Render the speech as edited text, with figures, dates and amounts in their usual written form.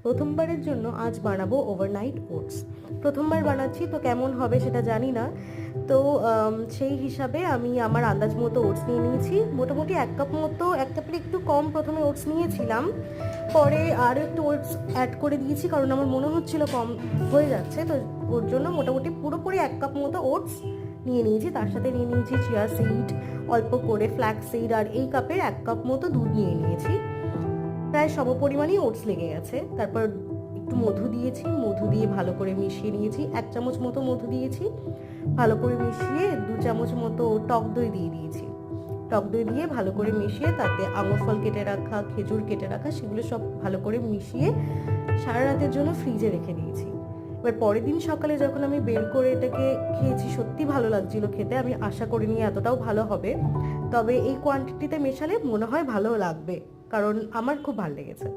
প্রথমবারের জন্য আজ বানাবো ওভারনাইট ওটস। প্রথমবার বানাচ্ছি তো কেমন হবে সেটা জানি না, তো সেই হিসাবে আমি আমার আন্দাজ মতো ওটস নিয়ে নিয়েছি। মোটামুটি 1 কাপ মতো, 1 কাপের একটু কম প্রথমে ওটস নিয়েছিলাম, পরে আরও একটু ওটস অ্যাড করে দিয়েছি কারণ আমার মনে হচ্ছিল কম হয়ে যাচ্ছে, তো ওর জন্য মোটামুটি পুরোপুরি 1 কাপ মতো ওটস নিয়ে নিয়েছি। তার সাথে নিয়ে নিয়েছি চিয়া সিড, অল্প করে ফ্ল্যাক্স সিড, আর এই কাপের 1 কাপ মতো দুধ নিয়ে নিয়েছি। প্রায় সম পরিমাণই ওটস লেগে গেছে। তারপর একটু মধু দিয়েছি, মধু দিয়ে ভালো করে মিশিয়ে নিয়েছি। 1 চামচ মতো মধু দিয়েছি, ভালো করে মিশিয়ে 2 চামচ মতো টক দই দিয়ে দিয়েছি। টক দই দিয়ে ভালো করে মিশিয়ে তাতে আঙুর ফল কেটে রাখা, খেজুর কেটে রাখা, সেগুলো সব ভালো করে মিশিয়ে সারা রাতের জন্য ফ্রিজে রেখে দিয়েছি। এবার পরের দিন সকালে যখন আমি বের করে এটাকে খেয়েছি, সত্যি ভালো লাগছিল খেতে। আমি আশা করিনি এতটাও ভালো হবে, তবে এই কোয়ান্টিটিতে মেশালে মনে হয় ভালো লাগবে, কারণ আমার খুব ভালো লেগেছে।